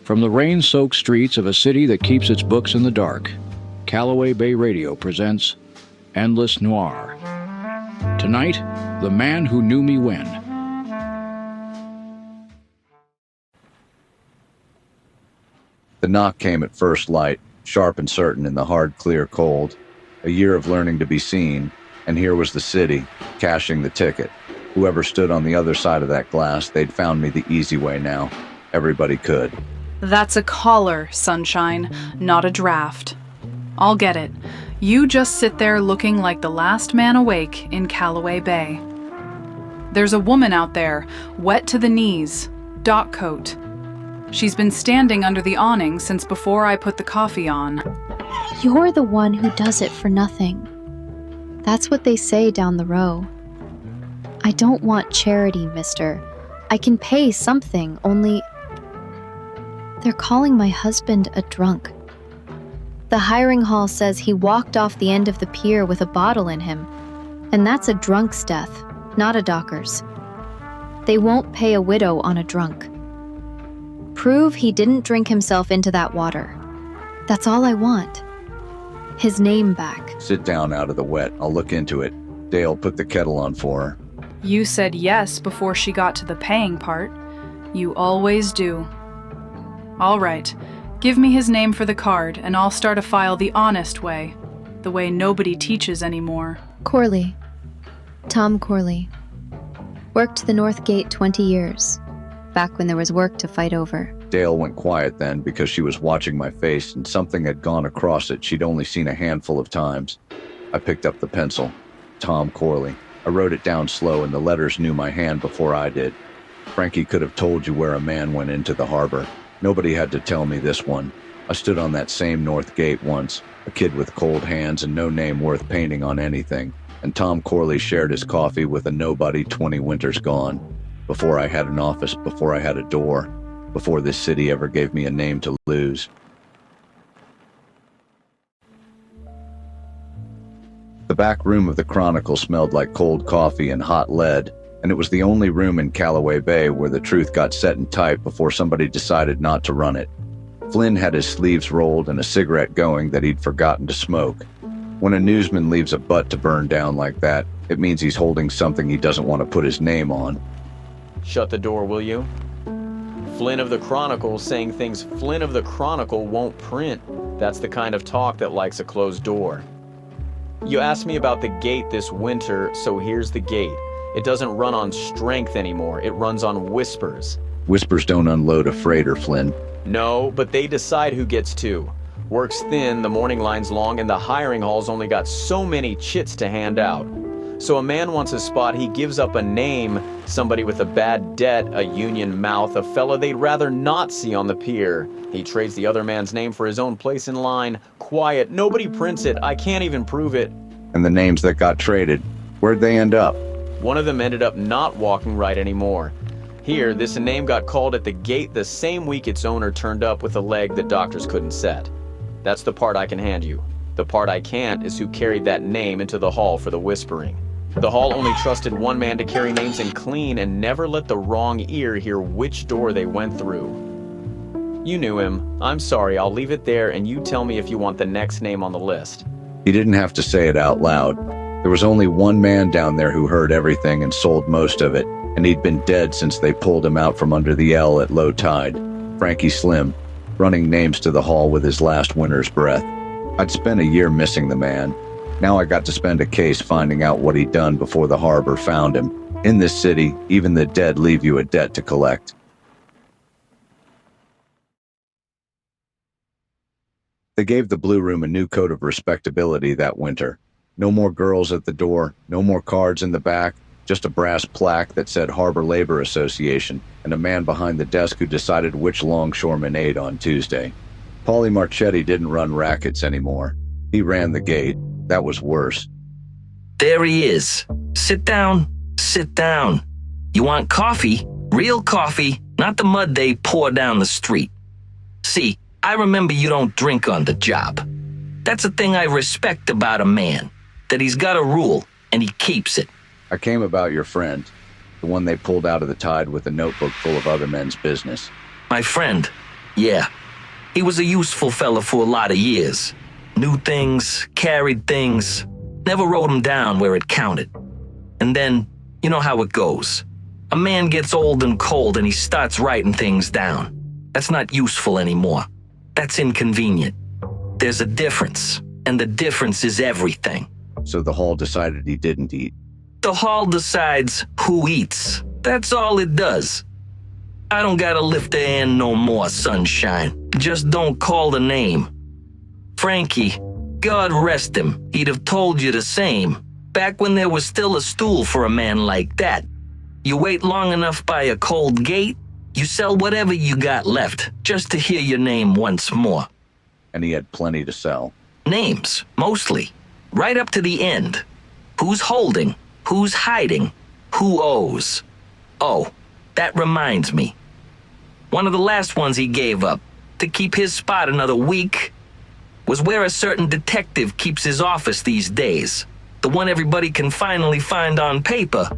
From the rain-soaked streets of a city that keeps its books in the dark, Callaway Bay Radio presents Endless Noir. Tonight, The Man Who Knew Me When. The knock came at first light, sharp and certain in the hard, clear cold. A year of learning to be seen, and here was the city, cashing the ticket. Whoever stood on the other side of that glass, they'd found me the easy way now. Everybody could. That's a caller, Sunshine, not a draft. I'll get it. You just sit there looking like the last man awake in Callaway Bay. There's a woman out there, wet to the knees, dock coat. She's been standing under the awning since before I put the coffee on. You're the one who does it for nothing. That's what they say down the row. I don't want charity, mister. I can pay something, only... They're calling my husband a drunk. The hiring hall says he walked off the end of the pier with a bottle in him, and that's a drunk's death, not a docker's. They won't pay a widow on a drunk. Prove he didn't drink himself into that water. That's all I want. His name back. Sit down out of the wet. I'll look into it. Dale, put the kettle on for her. You said yes before she got to the paying part. You always do. All right, give me his name for the card, and I'll start a file the honest way, the way nobody teaches anymore. Corley. Tom Corley. Worked the North Gate 20 years, back when there was work to fight over. Dale went quiet then because she was watching my face and something had gone across it she'd only seen a handful of times. I picked up the pencil. Tom Corley. I wrote it down slow and the letters knew my hand before I did. Frankie could have told you where a man went into the harbor. Nobody had to tell me this one. I stood on that same North Gate once, a kid with cold hands and no name worth painting on anything, and Tom Corley shared his coffee with a nobody 20 winters gone. Before I had an office, before I had a door, before this city ever gave me a name to lose. The back room of the Chronicle smelled like cold coffee and hot lead, and it was the only room in Callaway Bay where the truth got set and typed before somebody decided not to run it. Flynn had his sleeves rolled and a cigarette going that he'd forgotten to smoke. When a newsman leaves a butt to burn down like that, it means he's holding something he doesn't want to put his name on. Shut the door, will you? Flynn of the Chronicle saying things Flynn of the Chronicle won't print. That's the kind of talk that likes a closed door. You asked me about the gate this winter, so here's the gate. It doesn't run on strength anymore, it runs on whispers. Whispers don't unload a freighter, Flynn. No, but they decide who gets to. Work's thin, the morning line's long, and the hiring hall's only got so many chits to hand out. So a man wants a spot, he gives up a name, somebody with a bad debt, a union mouth, a fella they'd rather not see on the pier. He trades the other man's name for his own place in line. Quiet, nobody prints it, I can't even prove it. And the names that got traded, where'd they end up? One of them ended up not walking right anymore. Here, this name got called at the gate the same week its owner turned up with a leg that doctors couldn't set. That's the part I can hand you. The part I can't is who carried that name into the hall for the whispering. The hall only trusted one man to carry names in clean and never let the wrong ear hear which door they went through. You knew him. I'm sorry, I'll leave it there and you tell me if you want the next name on the list. He didn't have to say it out loud. There was only one man down there who heard everything and sold most of it, and he'd been dead since they pulled him out from under the L at low tide. Frankie Slim, running names to the hall with his last winter's breath. I'd spent a year missing the man. Now I got to spend a case finding out what he'd done before the harbor found him. In this city, even the dead leave you a debt to collect. They gave the Blue Room a new coat of respectability that winter. No more girls at the door, no more cards in the back, just a brass plaque that said Harbor Labor Association, and a man behind the desk who decided which longshoremen ate on Tuesday. Paulie Marchetti didn't run rackets anymore. He ran the gate. That was worse. There he is. Sit down. Sit down. You want coffee? Real coffee, not the mud they pour down the street. See, I remember you don't drink on the job. That's a thing I respect about a man, that he's got a rule, and he keeps it. I came about your friend, the one they pulled out of the tide with a notebook full of other men's business. My friend, Yeah, he was a useful fella for a lot of years. Knew things, carried things, never wrote them down where it counted. And then, you know how it goes. A man gets old and cold and he starts writing things down. That's not useful anymore. That's inconvenient. There's a difference, and the difference is everything. So the hall decided he didn't eat. The hall decides who eats. That's all it does. I don't gotta lift a hand no more, sunshine. Just don't call the name. Frankie, God rest him, he'd have told you the same. Back when there was still a stool for a man like that. You wait long enough by a cold gate, you sell whatever you got left, just to hear your name once more. And he had plenty to sell. Names, mostly. Right up to the end. Who's holding? Who's hiding? Who owes? Oh, that reminds me. One of the last ones he gave up, to keep his spot another week, was where a certain detective keeps his office these days. The one everybody can finally find on paper.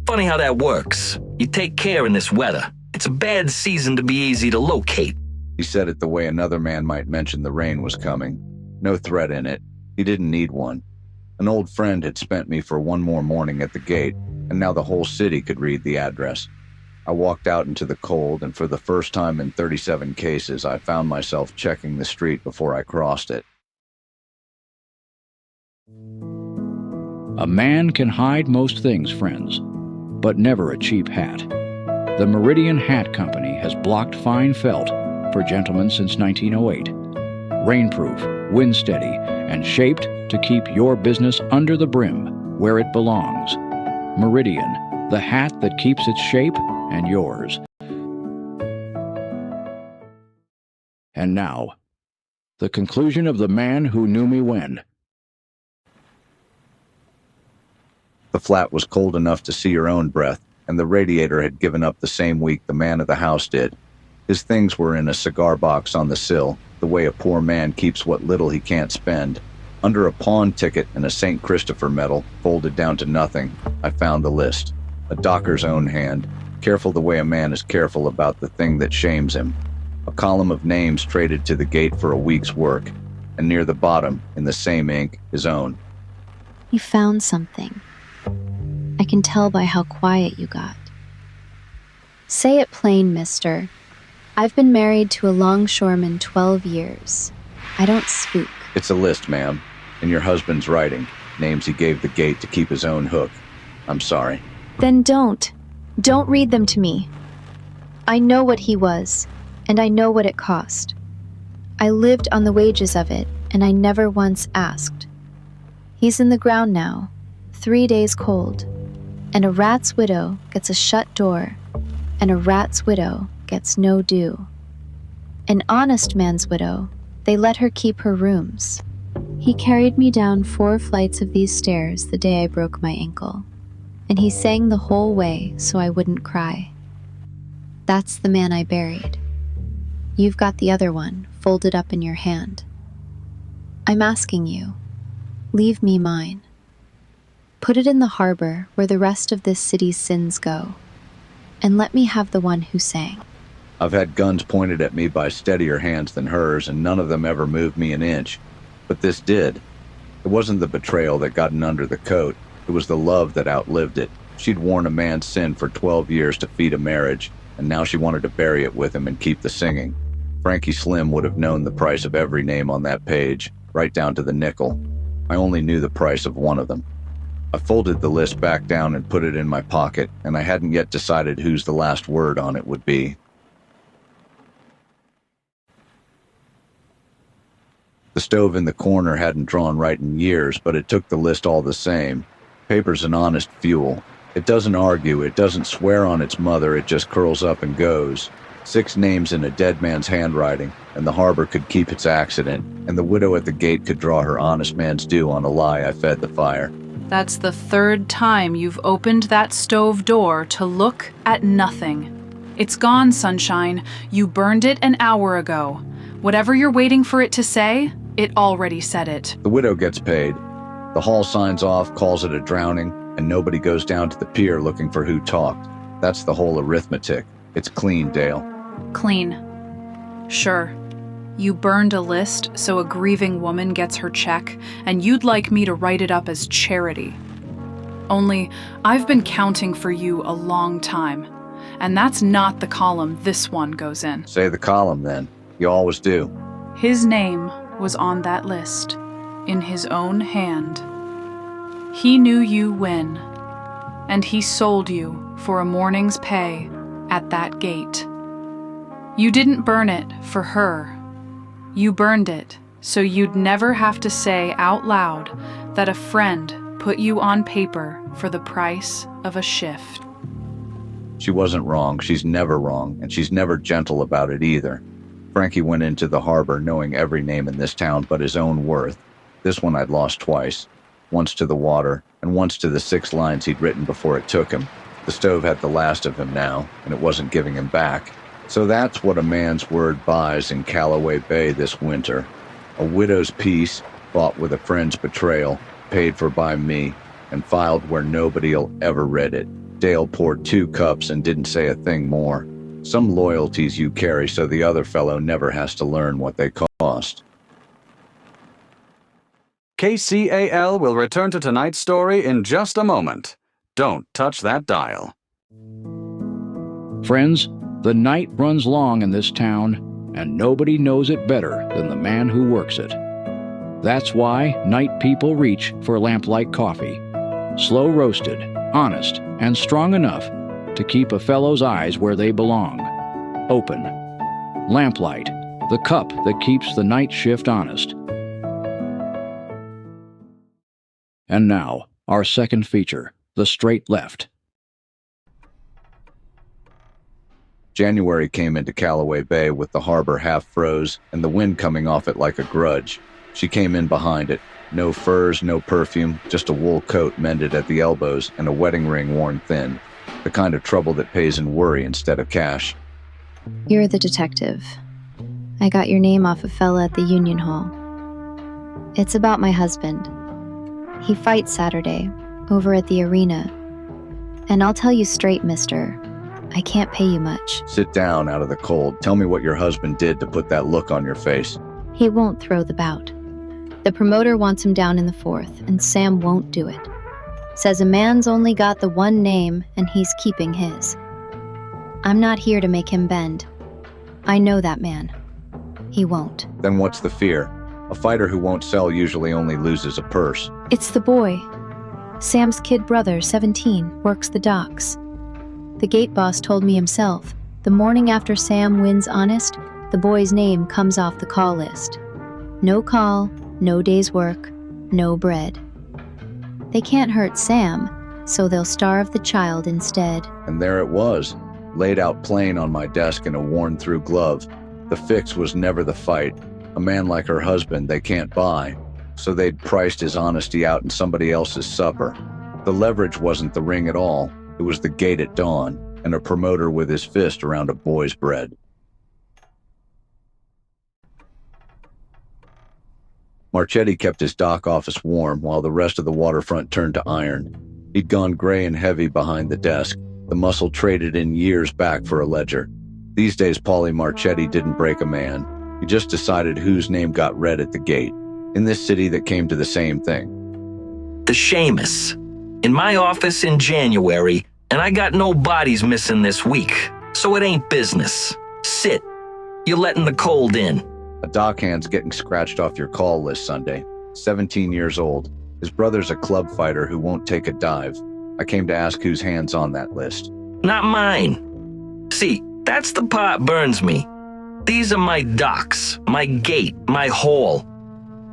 Funny how that works. You take care in this weather. It's a bad season to be easy to locate. He said it the way another man might mention the rain was coming. No threat in it. He didn't need one. An old friend had spent me for one more morning at the gate, and now the whole city could read the address. I walked out into the cold, and for the first time in 37 cases, I found myself checking the street before I crossed it. A man can hide most things, friends, but never a cheap hat. The Meridian Hat Company has blocked fine felt for gentlemen since 1908. Rainproof, wind-steady, and shaped to keep your business under the brim where it belongs. Meridian, the hat that keeps its shape and yours. And now, the conclusion of The Man Who Knew Me When. The flat was cold enough to see your own breath, and the radiator had given up the same week the man of the house did. His things were in a cigar box on the sill, the way a poor man keeps what little he can't spend. Under a pawn ticket and a St. Christopher medal, folded down to nothing, I found the list. A docker's own hand, careful the way a man is careful about the thing that shames him. A column of names traded to the gate for a week's work, and near the bottom, in the same ink, his own. You found something. I can tell by how quiet you got. Say it plain, mister. I've been married to a longshoreman 12 years. I don't spook. It's a list, ma'am. In your husband's writing. Names he gave the gate to keep his own hook. I'm sorry. Then don't. Don't read them to me. I know what he was, and I know what it cost. I lived on the wages of it, and I never once asked. He's in the ground now, 3 days cold, and a rat's widow gets a shut door, and a rat's widow gets no due. An honest man's widow, they let her keep her rooms. He carried me down 4 flights of these stairs the day I broke my ankle, and he sang the whole way so I wouldn't cry. That's the man I buried. You've got the other one folded up in your hand. I'm asking you, leave me mine. Put it in the harbor where the rest of this city's sins go, and let me have the one who sang. I've had guns pointed at me by steadier hands than hers, and none of them ever moved me an inch. But this did. It wasn't the betrayal that got in under the coat. It was the love that outlived it. She'd worn a man's sin for 12 years to feed a marriage, and now she wanted to bury it with him and keep the singing. Frankie Slim would have known the price of every name on that page, right down to the nickel. I only knew the price of one of them. I folded the list back down and put it in my pocket, and I hadn't yet decided whose the last word on it would be. The stove in the corner hadn't drawn right in years, but it took the list all the same. Paper's an honest fuel. It doesn't argue, it doesn't swear on its mother, it just curls up and goes. 6 names in a dead man's handwriting, and the harbor could keep its accident, and the widow at the gate could draw her honest man's due on a lie I fed the fire. That's the 3rd time you've opened that stove door to look at nothing. It's gone, sunshine. You burned it an hour ago. Whatever you're waiting for it to say, it already said it. The widow gets paid. The hall signs off, calls it a drowning, and nobody goes down to the pier looking for who talked. That's the whole arithmetic. It's clean, Dale. Clean. Sure. You burned a list so a grieving woman gets her check, and you'd like me to write it up as charity. Only, I've been counting for you a long time, and that's not the column this one goes in. Say the column then. You always do. His name was on that list, in his own hand. He knew you when, and he sold you for a morning's pay at that gate. You didn't burn it for her. You burned it so you'd never have to say out loud that a friend put you on paper for the price of a shift. She wasn't wrong. She's never wrong, and she's never gentle about it either. Frankie went into the harbor knowing every name in this town but his own worth. This one I'd lost twice. Once to the water, and once to the 6 lines he'd written before it took him. The stove had the last of him now, and it wasn't giving him back. So that's what a man's word buys in Callaway Bay this winter. A widow's peace, bought with a friend's betrayal, paid for by me, and filed where nobody'll ever read it. Dale poured 2 cups and didn't say a thing more. Some loyalties you carry so the other fellow never has to learn what they cost. KCAL will return to tonight's story in just a moment. Don't touch that dial. Friends, the night runs long in this town, and nobody knows it better than the man who works it. That's why night people reach for lamplight coffee. Slow roasted, honest, and strong enough to keep a fellow's eyes where they belong. Open. Lamplight, the cup that keeps the night shift honest. And now, our second feature, The Straight Left. January came into Callaway Bay with the harbor half froze and the wind coming off it like a grudge. She came in behind it. No furs, no perfume, just a wool coat mended at the elbows and a wedding ring worn thin. The kind of trouble that pays in worry instead of cash. You're the detective. I got your name off a fella at the Union Hall. It's about my husband. He fights Saturday, over at the arena. And I'll tell you straight, mister, I can't pay you much. Sit down out of the cold. Tell me what your husband did to put that look on your face. He won't throw the bout. The promoter wants him down in the 4th, and Sam won't do it. Says a man's only got the one name, and he's keeping his. I'm not here to make him bend. I know that man. He won't. Then what's the fear? A fighter who won't sell usually only loses a purse. It's the boy. Sam's kid brother, 17, works the docks. The gate boss told me himself, the morning after Sam wins honest, the boy's name comes off the call list. No call, no day's work, no bread. They can't hurt Sam, so they'll starve the child instead. And there it was, laid out plain on my desk in a worn-through glove. The fix was never the fight. A man like her husband they can't buy, so they'd priced his honesty out in somebody else's supper. The leverage wasn't the ring at all. It was the gate at dawn, and a promoter with his fist around a boy's bread. Marchetti kept his dock office warm while the rest of the waterfront turned to iron. He'd gone gray and heavy behind the desk, the muscle traded in years back for a ledger. These days, Paulie Marchetti didn't break a man. He just decided whose name got read at the gate, in this city that came to the same thing. The Seamus. In my office in January, and I got no bodies missing this week, so it ain't business. Sit. You're letting the cold in. A dockhand's getting scratched off your call list Sunday. 17 years old. His brother's a club fighter who won't take a dive. I came to ask whose hand's on that list. Not mine. See, that's the part burns me. These are my docks, my gate, my hall.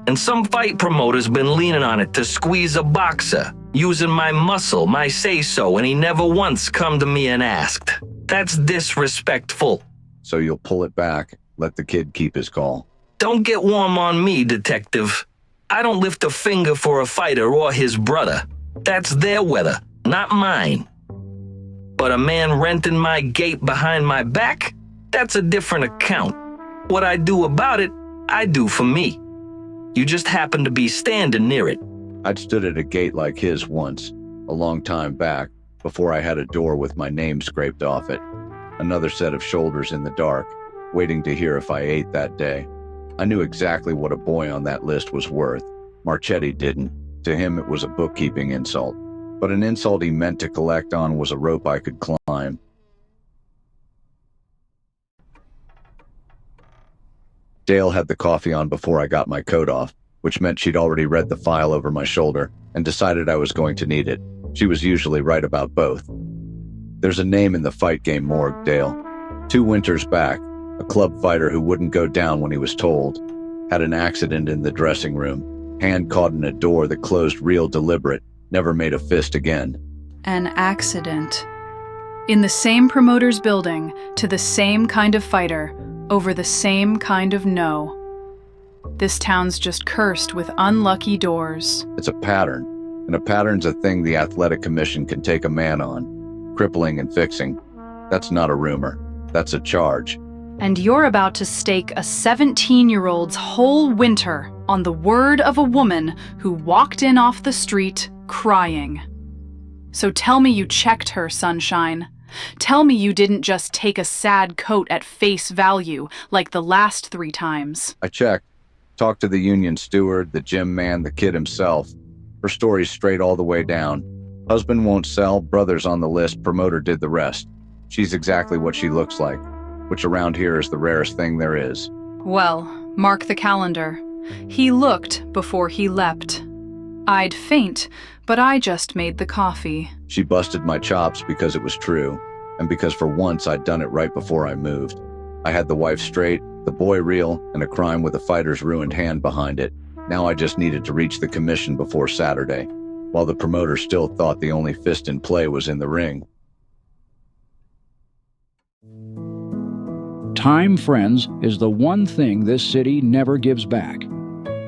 And some fight promoter's been leaning on it to squeeze a boxer, using my muscle, my say-so, and he never once come to me and asked. That's disrespectful. So you'll pull it back, let the kid keep his call. Don't get warm on me, detective. I don't lift a finger for a fighter or his brother. That's their weather, not mine. But a man renting my gate behind my back? That's a different account. What I do about it, I do for me. You just happen to be standing near it. I'd stood at a gate like his once, a long time back, before I had a door with my name scraped off it. Another set of shoulders in the dark. waiting to hear if I ate that day. I knew exactly what a boy on that list was worth. Marchetti didn't. To him, it was a bookkeeping insult. But an insult he meant to collect on was a rope I could climb. Dale had the coffee on before I got my coat off, which meant she'd already read the file over my shoulder and decided I was going to need it. She was usually right about both. There's a name in the fight game morgue, Dale. 2 winters back, a club fighter who wouldn't go down when he was told had an accident in the dressing room, hand caught in a door that closed real deliberate, never made a fist again. An accident. In the same promoter's building, to the same kind of fighter, over the same kind of no. This town's just cursed with unlucky doors. It's a pattern, and a pattern's a thing the athletic commission can take a man on, crippling and fixing. That's not a rumor. That's a charge. And you're about to stake a 17-year-old's whole winter on the word of a woman who walked in off the street crying. So tell me you checked her, Sunshine. Tell me you didn't just take a sad coat at face value like the last 3 times. I checked. Talked to the union steward, the gym man, the kid himself. Her story's straight all the way down. Husband won't sell, brother's on the list, promoter did the rest. She's exactly what she looks like, which around here is the rarest thing there is. Well, mark the calendar. He looked before he leapt. I'd faint, but I just made the coffee. She busted my chops because it was true, and because for once I'd done it right before I moved. I had the wife straight, the boy real, and a crime with a fighter's ruined hand behind it. Now I just needed to reach the commission before Saturday, while the promoter still thought the only fist in play was in the ring. Time, friends, is the one thing this city never gives back.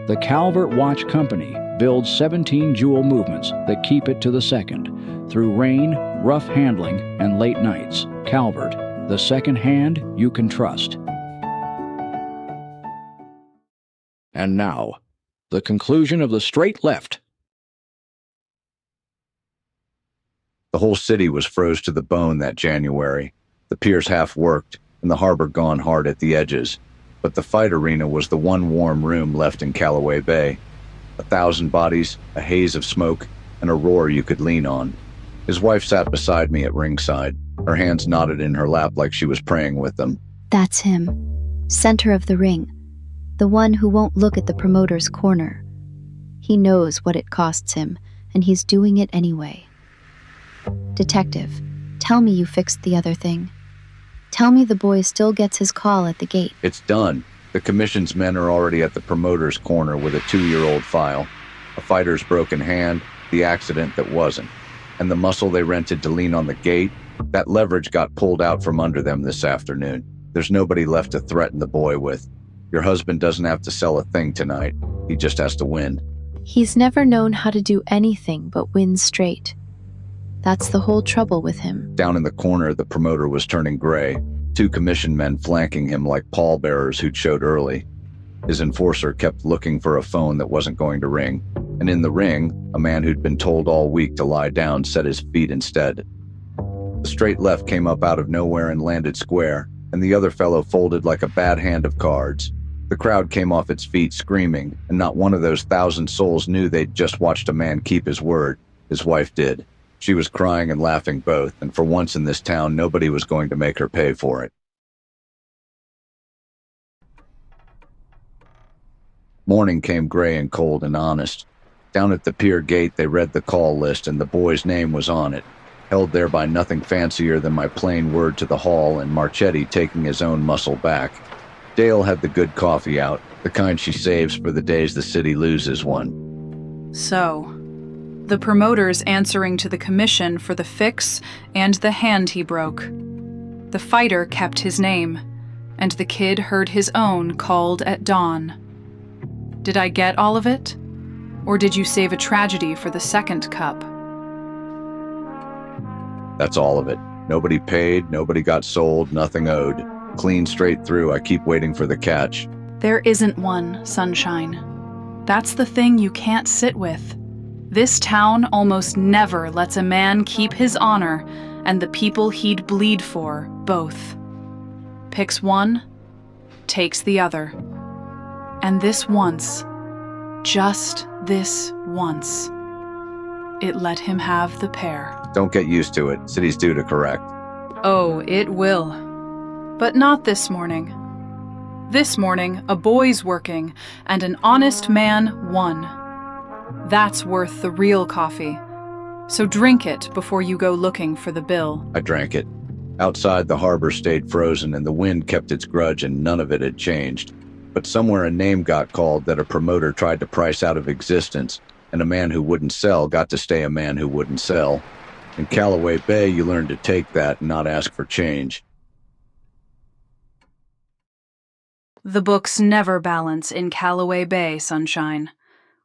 The Calvert Watch Company builds 17 jewel movements that keep it to the second, through rain, rough handling, and late nights. Calvert, the second hand you can trust. And now, the conclusion of the Straight Left. The whole city was froze to the bone that January. The piers half worked, and the harbor gone hard at the edges. But the fight arena was the one warm room left in Callaway Bay. 1,000 bodies, a haze of smoke, and a roar you could lean on. His wife sat beside me at ringside, her hands knotted in her lap like she was praying with them. That's him. Center of the ring. The one who won't look at the promoter's corner. He knows what it costs him, and he's doing it anyway. Detective, tell me you fixed the other thing. Tell me the boy still gets his call at the gate. It's done. The commission's men are already at the promoter's corner with a 2-year-old file. A fighter's broken hand, the accident that wasn't. And the muscle they rented to lean on the gate, that leverage got pulled out from under them this afternoon. There's nobody left to threaten the boy with. Your husband doesn't have to sell a thing tonight. He just has to win. He's never known how to do anything but win straight. That's the whole trouble with him. Down in the corner, the promoter was turning gray. 2 commission men flanking him like pallbearers who'd showed early. His enforcer kept looking for a phone that wasn't going to ring. And in the ring, a man who'd been told all week to lie down set his feet instead. The Straight Left came up out of nowhere and landed square, and the other fellow folded like a bad hand of cards. The crowd came off its feet screaming, and not one of those 1,000 souls knew they'd just watched a man keep his word. His wife did. She was crying and laughing both, and for once in this town, nobody was going to make her pay for it. Morning came gray and cold and honest. Down at the pier gate, they read the call list, and the boy's name was on it, held there by nothing fancier than my plain word to the hall and Marchetti taking his own muscle back. Dale had the good coffee out, the kind she saves for the days the city loses one. So, the promoter's answering to the commission for the fix and the hand he broke. The fighter kept his name, and the kid heard his own called at dawn. Did I get all of it? Or did you save a tragedy for the second cup? That's all of it. Nobody paid, nobody got sold, nothing owed. Clean straight through, I keep waiting for the catch. There isn't one, Sunshine. That's the thing you can't sit with. This town almost never lets a man keep his honor and the people he'd bleed for, both. Picks one, takes the other. And this once, just this once, it let him have the pair. Don't get used to it. City's due to correct. Oh, it will. But not this morning. This morning, a boy's working, and an honest man won. That's worth the real coffee. So drink it before you go looking for the bill. I drank it. Outside, the harbor stayed frozen and the wind kept its grudge and none of it had changed. But somewhere a name got called that a promoter tried to price out of existence, and a man who wouldn't sell got to stay a man who wouldn't sell. In Callaway Bay, you learn to take that and not ask for change. The books never balance in Callaway Bay, Sunshine.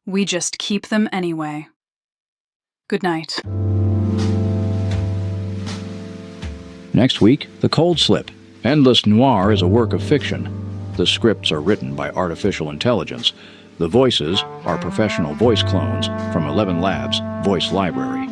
We just keep them anyway. Good night. Next week, The Cold Slip. Endless Noir is a work of fiction. The scripts are written by artificial intelligence. The voices are professional voice clones from 11 Labs Voice Library.